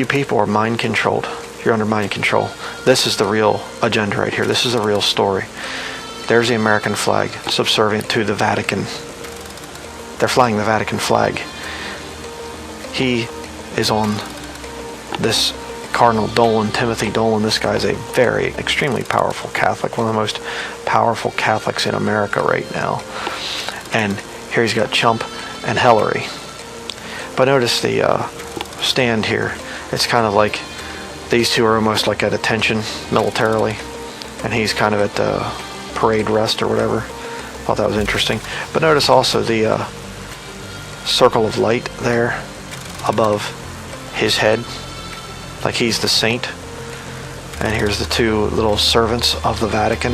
people are mind controlled. You're under mind control. This is the real agenda right here. This is the real story. There's the American flag, subservient to the Vatican. They're flying the Vatican flag. He is on this Cardinal Dolan, Timothy Dolan. This guy's a very, extremely powerful Catholic, one of the most powerful Catholics in America right now. And here he's got Chump and Hillary. But notice the stand here. It's kind of like these two are almost like at attention militarily, and he's kind of at the parade rest or whatever. Thought that was interesting. But notice also the circle of light there above his head, like he's the saint. And here's the two little servants of the Vatican.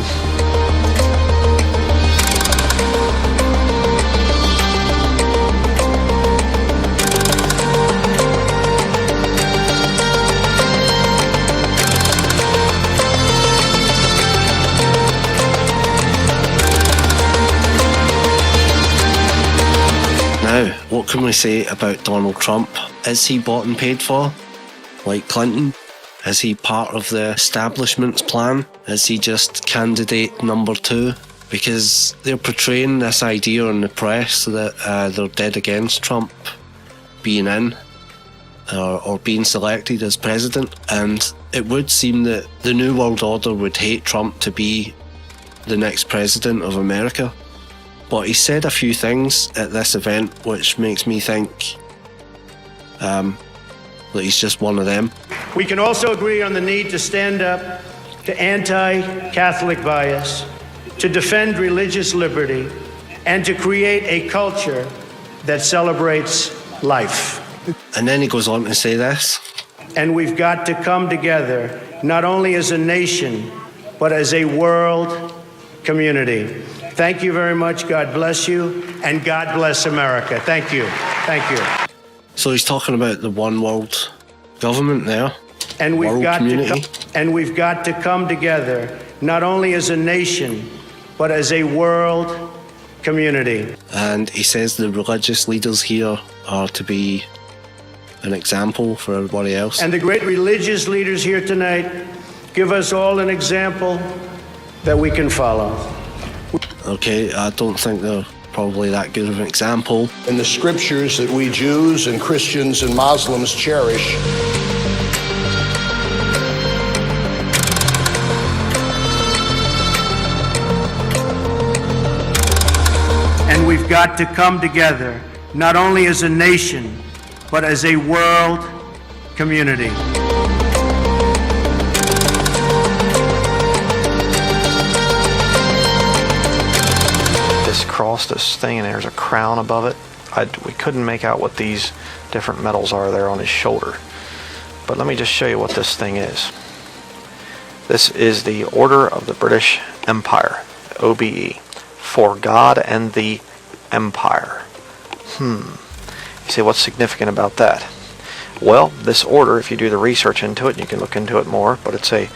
Now, what can we say about Donald Trump? Is he bought and paid for, like Clinton? Is he part of the establishment's plan? Is he just candidate number 2? Because they're portraying this idea in the press that they're dead against Trump being in or being selected as president. And it would seem that the New World Order would hate Trump to be the next president of America. But he said a few things at this event which makes me think that he's just one of them. We can also agree on the need to stand up to anti-Catholic bias, to defend religious liberty, and to create a culture that celebrates life. And then he goes on to say this. And we've got to come together, not only as a nation, but as a world community. Thank you very much. God bless you. And God bless America. Thank you. Thank you. So he's talking about the one world government there. And we've got to come together, not only as a nation, but as a world community. And he says the religious leaders here are to be an example for everybody else. And the great religious leaders here tonight give us all an example that we can follow. Okay, I don't think they're probably that good of an example. In the scriptures that we Jews and Christians and Muslims cherish. And we've got to come together, not only as a nation, but as a world community. Cross, this thing, and there's a crown above it. We couldn't make out what these different medals are there on his shoulder. But let me just show you what this thing is. This is the Order of the British Empire, OBE, for God and the Empire. You say, what's significant about that? Well, this order, if you do the research into it, you can look into it more, but it's a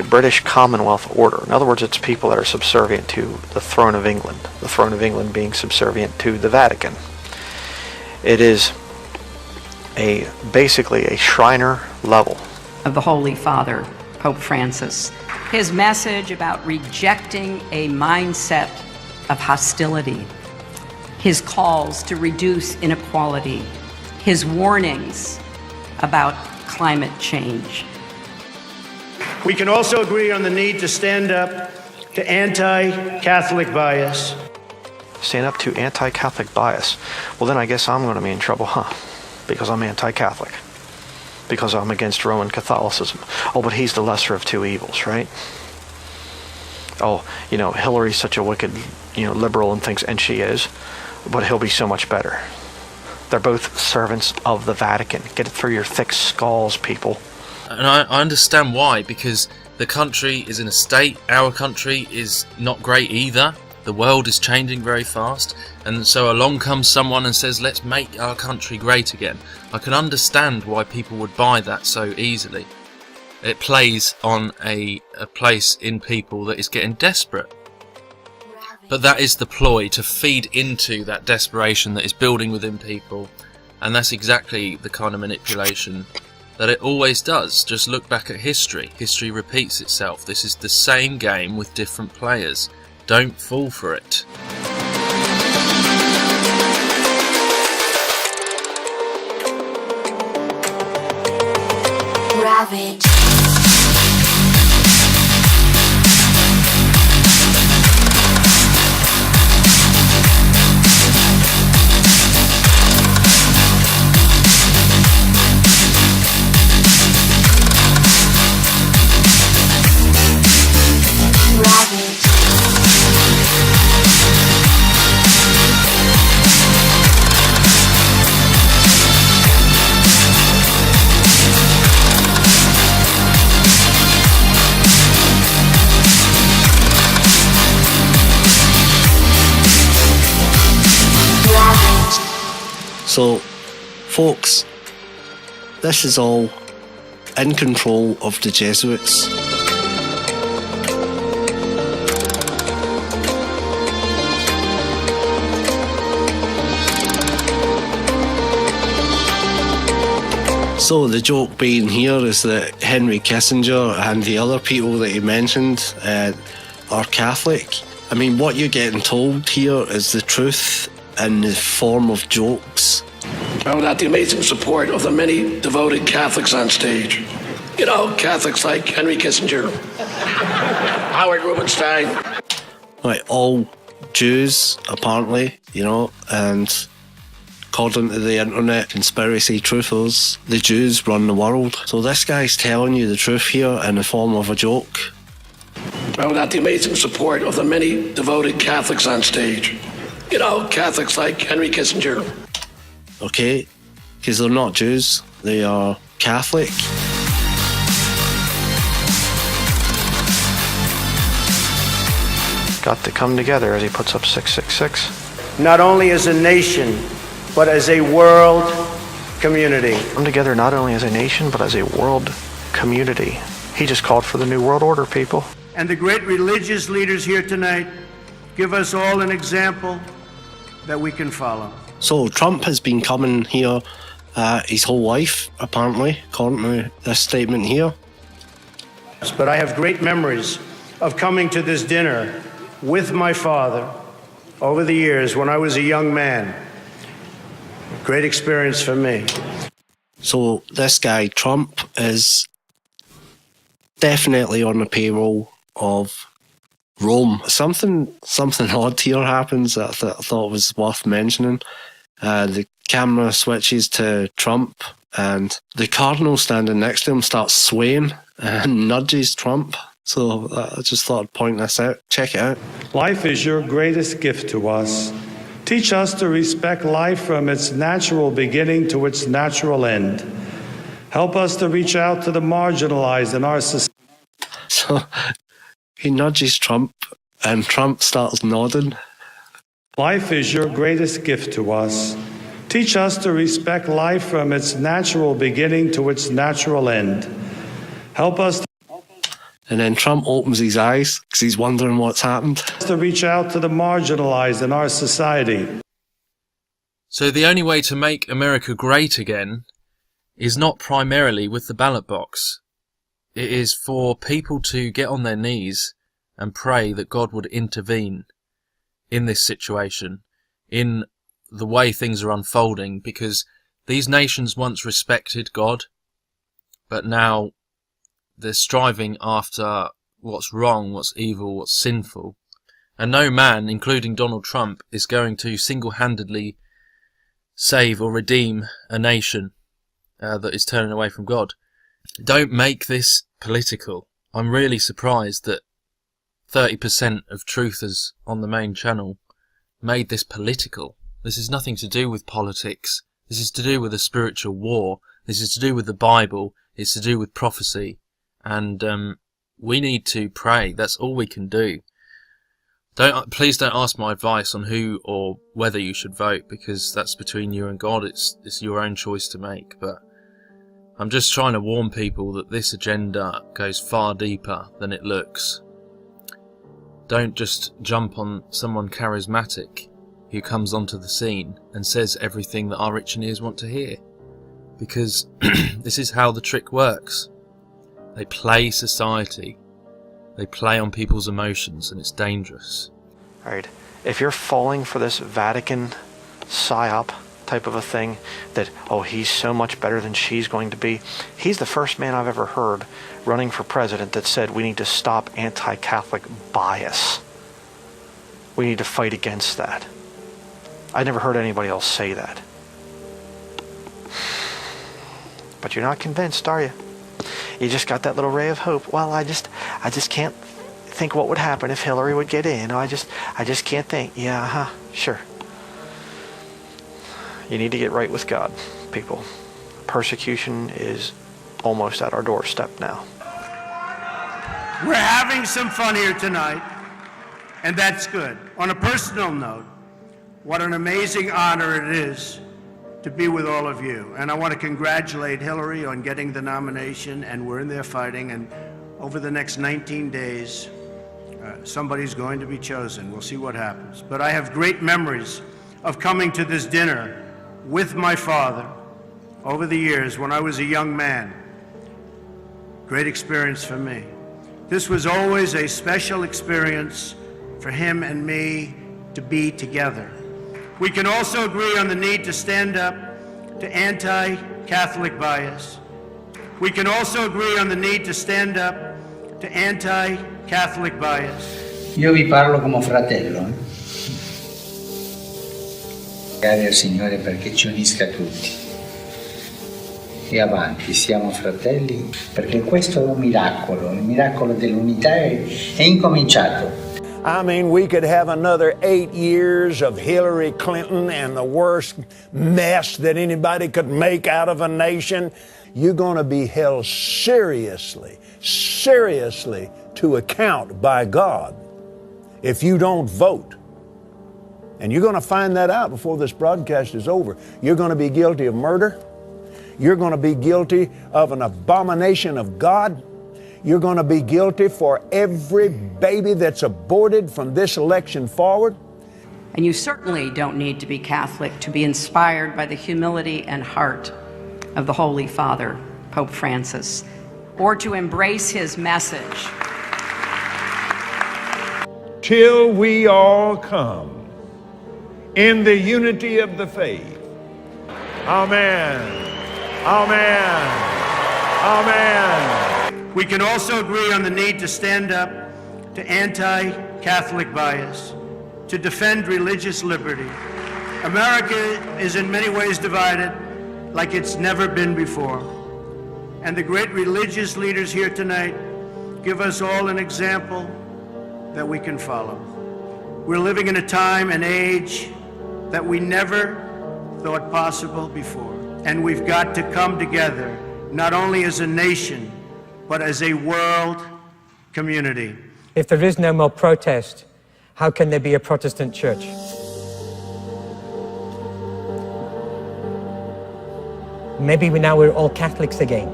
British Commonwealth order. In other words, it's people that are subservient to the throne of England, the throne of England being subservient to the Vatican. It is basically a Shriner level of the Holy Father, Pope Francis. His message about rejecting a mindset of hostility, his calls to reduce inequality, his warnings about climate change. We can also agree on the need to stand up to anti-Catholic bias. Stand up to anti-Catholic bias. Well, then I guess I'm going to be in trouble, huh? Because I'm anti-Catholic. Because I'm against Roman Catholicism. Oh, but he's the lesser of two evils, right? Oh, Hillary's such a wicked, liberal and thinks, and she is, but he'll be so much better. They're both servants of the Vatican. Get it through your thick skulls, people. And I understand why, because the country is in a state, our country is not great either. The world is changing very fast, and so along comes someone and says, let's make our country great again. I can understand why people would buy that so easily. It plays on a place in people that is getting desperate. But that is the ploy, to feed into that desperation that is building within people, and that's exactly the kind of manipulation that it always does. Just look back at history. History repeats itself. This is the same game with different players. Don't fall for it. Ravage. So, folks, this is all in control of the Jesuits. So the joke being here is that Henry Kissinger and the other people that he mentioned are Catholic. I mean, what you're getting told here is the truth in the form of jokes. Without the amazing support of the many devoted Catholics on stage. You know, Catholics like Henry Kissinger, Howard Rubenstein. Right, all Jews, apparently, you know, and according to the internet conspiracy truthers, the Jews run the world. So this guy's telling you the truth here in the form of a joke. Without the amazing support of the many devoted Catholics on stage. You know, Catholics like Henry Kissinger. Okay, because they're not Jews, they are Catholic. Got to come together as he puts up 666. Not only as a nation, but as a world community. Come together not only as a nation, but as a world community. He just called for the New World Order, people. And the great religious leaders here tonight give us all an example that we can follow. So Trump has been coming here his whole life, apparently, according to this statement here. But I have great memories of coming to this dinner with my father over the years when I was a young man. Great experience for me. So this guy, Trump, is definitely on the payroll of Rome. Something odd here happens that I thought was worth mentioning. The camera switches to Trump and the cardinal standing next to him starts swaying and nudges Trump. So I just thought I'd point this out. Check it out. Life is your greatest gift to us. Teach us to respect life from its natural beginning to its natural end. Help us to reach out to the marginalized in our society. So he nudges Trump and Trump starts nodding. Life is your greatest gift to us. Teach us to respect life from its natural beginning to its natural end. Help us And then Trump opens his eyes because he's wondering what's happened. to reach out to the marginalized in our society. So the only way to make America great again is not primarily with the ballot box. It is for people to get on their knees and pray that God would intervene in this situation, in the way things are unfolding, because these nations once respected God, but now they're striving after what's wrong, what's evil, what's sinful. And no man, including Donald Trump, is going to single-handedly save or redeem a nation that is turning away from God. Don't make this political. I'm really surprised that 30% of truthers on the main channel made this political. This is nothing to do with politics. This is to do with a spiritual war. This is to do with the Bible. It's to do with prophecy. And we need to pray. That's all we can do. Please don't ask my advice on who or whether you should vote, because that's between you and God. It's your own choice to make. But I'm just trying to warn people that this agenda goes far deeper than it looks. Don't just jump on someone charismatic who comes onto the scene and says everything that our itching ears want to hear. because this is how the trick works. They play society. They play on people's emotions, and it's dangerous. All right. If you're falling for this Vatican psyop type of a thing, that, oh, he's so much better than she's going to be. He's the first man I've ever heard running for president that said we need to stop anti-Catholic bias. We need to fight against that. I never heard anybody else say that. But you're not convinced, are you? You just got that little ray of hope. Well, I just can't think what would happen if Hillary would get in. I just can't think. Yeah, sure. You need to get right with God, people. Persecution is almost at our doorstep now. We're having some fun here tonight, and that's good. On a personal note, what an amazing honor it is to be with all of you. And I want to congratulate Hillary on getting the nomination, and we're in there fighting, and over the next 19 days, somebody's going to be chosen. We'll see what happens. But I have great memories of coming to this dinner with my father over the years when I was a young man. Great experience for me. This was always a special experience for him and me to be together. We can also agree on the need to stand up to anti-Catholic bias. We can also agree on the need to stand up to anti-Catholic bias. Io vi parlo come fratello. Al Signore perché ci unisca tutti. E avanti, siamo fratelli, perché questo è un miracolo, il miracolo dell'unità è incominciato. I mean, we could have another 8 years of Hillary Clinton and the worst mess that anybody could make out of a nation. You're going to be held seriously to account by God if you don't vote. And you're going to find that out before this broadcast is over. You're going to be guilty of murder. You're going to be guilty of an abomination of God. You're going to be guilty for every baby that's aborted from this election forward. And you certainly don't need to be Catholic to be inspired by the humility and heart of the Holy Father, Pope Francis, or to embrace his message. Till we all come in the unity of the faith. Amen. Amen. Amen. We can also agree on the need to stand up to anti-Catholic bias, to defend religious liberty. America is in many ways divided like it's never been before. And the great religious leaders here tonight give us all an example that we can follow. We're living in a time and age that we never thought possible before. And we've got to come together, not only as a nation, but as a world community. If there is no more protest, how can there be a Protestant church? Maybe now we're all Catholics again.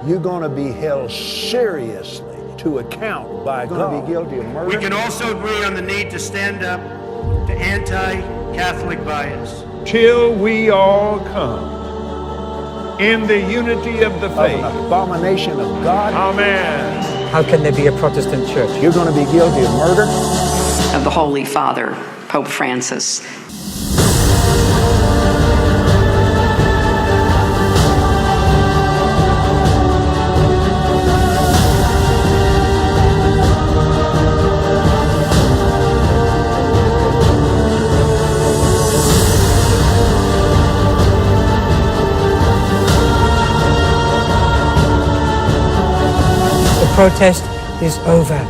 You're going to be held seriously to account by God. You're going to be guilty of murder. We can also agree on the need to stand up to anti-Catholic bias. Till we all come in the unity of the faith. Of an abomination of God. Amen. How can there be a Protestant church? You're going to be guilty of murder. Of the Holy Father, Pope Francis. The protest is over.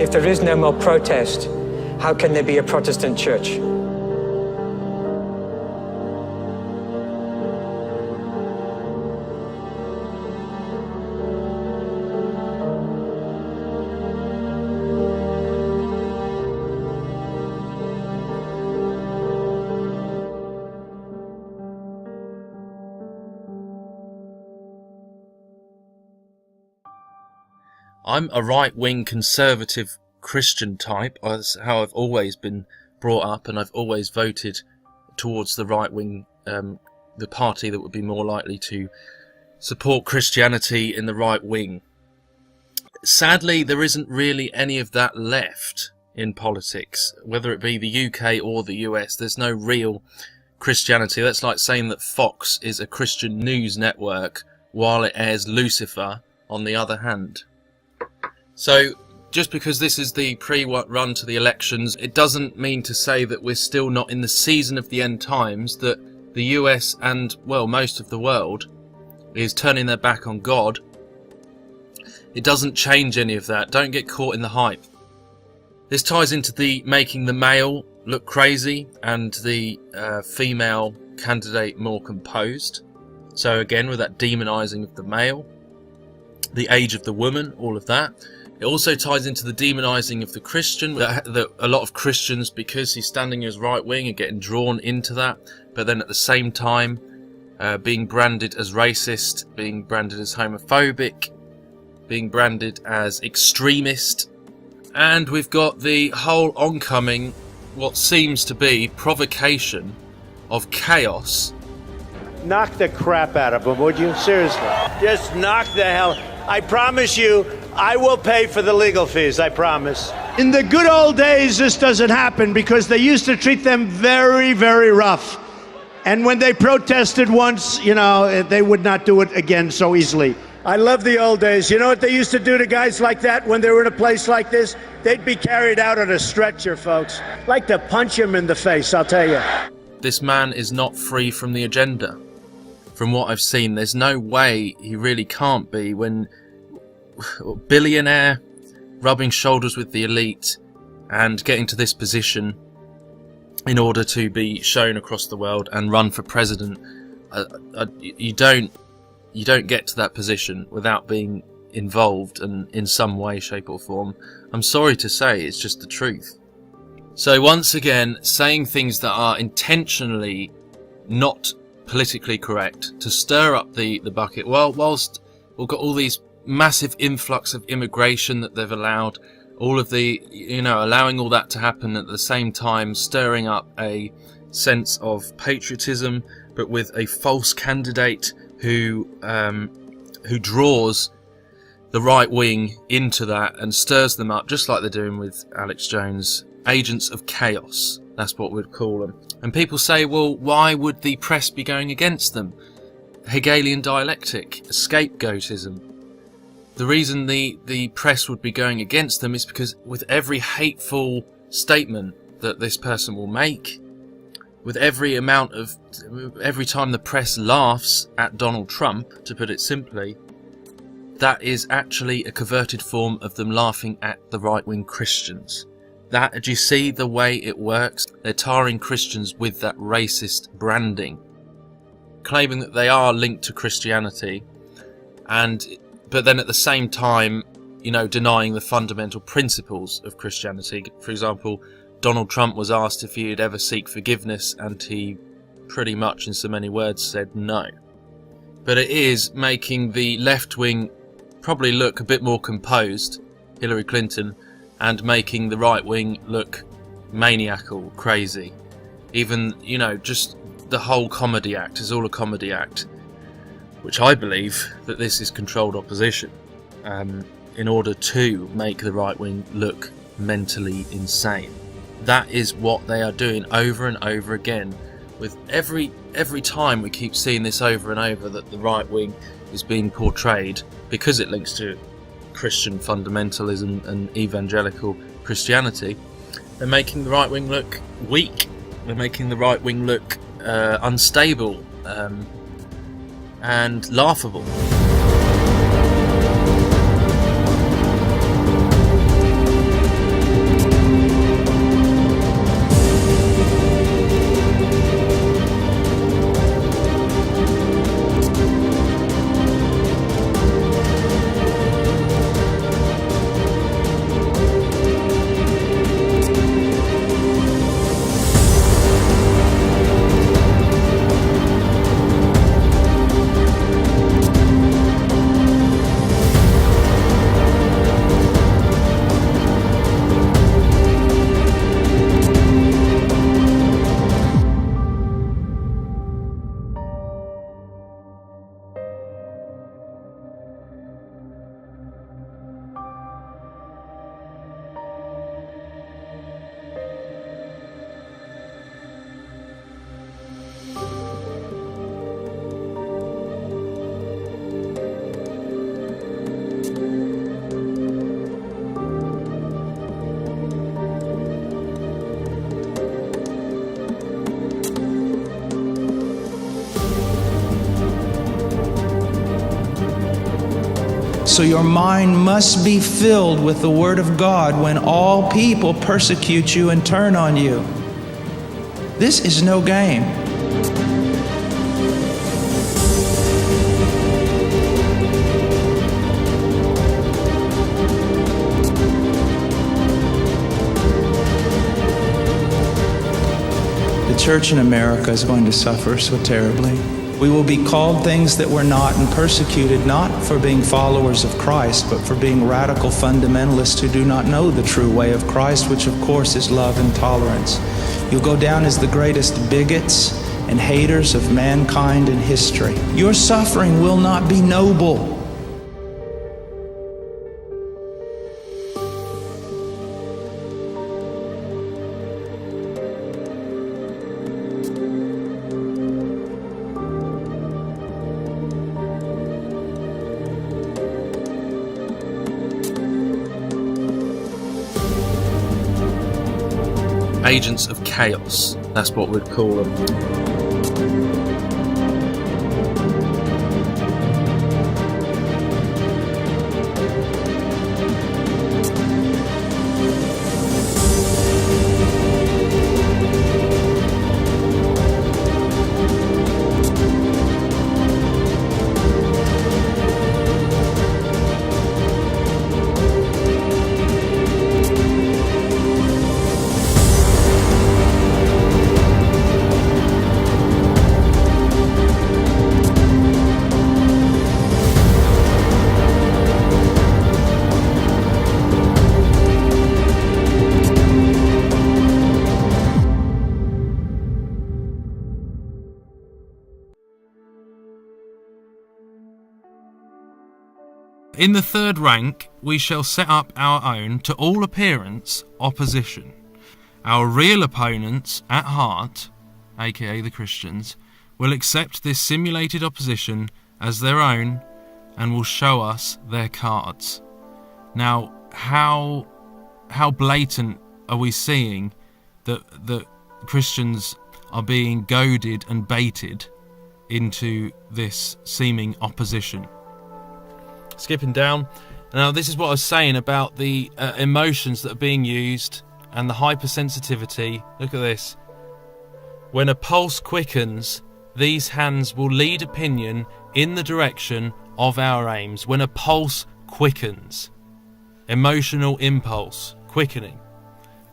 If there is no more protest, how can there be a Protestant church? I'm a right-wing conservative Christian type. That's how I've always been brought up, and I've always voted towards the right-wing, the party that would be more likely to support Christianity in the right wing. Sadly, there isn't really any of that left in politics, whether it be the UK or the US. There's no real Christianity. That's like saying that Fox is a Christian news network while it airs Lucifer on the other hand. So, just because this is the pre-run to the elections, it doesn't mean to say that we're still not in the season of the end times, that the US and, well, most of the world is turning their back on God. It doesn't change any of that. Don't get caught in the hype. This ties into the making the male look crazy and the female candidate more composed. So again, with that demonising of the male, the age of the woman, all of that. It also ties into the demonising of the Christian, that a lot of Christians, because he's standing as right wing, are getting drawn into that, but then at the same time being branded as racist, being branded as homophobic, being branded as extremist. And we've got the whole oncoming, what seems to be provocation of chaos. Knock the crap out of them, would you? Seriously. Just knock the hell. I promise you, I will pay for the legal fees, I promise. In the good old days, this doesn't happen because they used to treat them very, very rough. And when they protested once, you know, they would not do it again so easily. I love the old days. You know what they used to do to guys like that when they were in a place like this? They'd be carried out on a stretcher, folks. Like to punch him in the face, I'll tell you. This man is not free from the agenda. From what I've seen, there's no way he really can't be, when billionaire, rubbing shoulders with the elite and getting to this position in order to be shown across the world and run for president. You don't get to that position without being involved and in some way, shape or form. I'm sorry to say, it's just the truth. So once again, saying things that are intentionally not politically correct to stir up the bucket, whilst we've got all these massive influx of immigration that they've allowed, all of the, you know, allowing all that to happen at the same time, stirring up a sense of patriotism, but with a false candidate who draws the right wing into that and stirs them up, just like they're doing with Alex Jones. Agents of chaos, that's what we'd call them. And people say, well, why would the press be going against them? Hegelian dialectic, scapegoatism. The reason the press would be going against them is because with every hateful statement that this person will make, with every time the press laughs at Donald Trump, to put it simply, that is actually a converted form of them laughing at the right-wing Christians. Do you see the way it works? They're tarring Christians with that racist branding, claiming that they are linked to Christianity, but then at the same time, you know, denying the fundamental principles of Christianity. For example, Donald Trump was asked if he would ever seek forgiveness, and he pretty much in so many words said no. But it is making the left wing probably look a bit more composed, Hillary Clinton, and making the right wing look maniacal, crazy. Even, you know, just the whole comedy act is all a comedy act, which I believe that this is controlled opposition in order to make the right wing look mentally insane. That is what they are doing over and over again. With every time we keep seeing this over and over, that the right wing is being portrayed, because it links to Christian fundamentalism and evangelical Christianity, they're making the right wing look weak. They're making the right wing look unstable and laughable. So your mind must be filled with the Word of God when all people persecute you and turn on you. This is no game. The church in America is going to suffer so terribly. We will be called things that we're not and persecuted not for being followers of Christ, but for being radical fundamentalists who do not know the true way of Christ, which of course is love and tolerance. You'll go down as the greatest bigots and haters of mankind in history. Your suffering will not be noble. Agents of chaos, that's what we'd call them. In the third rank, we shall set up our own, to all appearance, opposition. Our real opponents, at heart, aka the Christians, will accept this simulated opposition as their own and will show us their cards. Now, how blatant are we seeing that Christians are being goaded and baited into this seeming opposition? Skipping down. Now, this is what I was saying about the emotions that are being used and the hypersensitivity. Look at this. When a pulse quickens, these hands will lead opinion in the direction of our aims. When a pulse quickens. Emotional impulse. Quickening.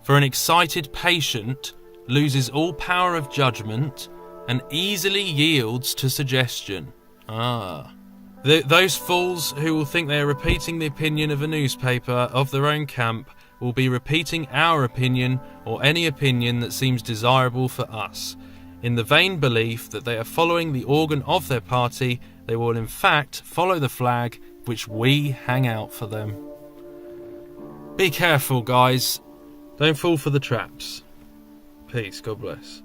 For an excited patient loses all power of judgment and easily yields to suggestion. Those fools who will think they are repeating the opinion of a newspaper of their own camp will be repeating our opinion or any opinion that seems desirable for us. In the vain belief that they are following the organ of their party, they will in fact follow the flag which we hang out for them. Be careful, guys. Don't fall for the traps. Peace. God bless.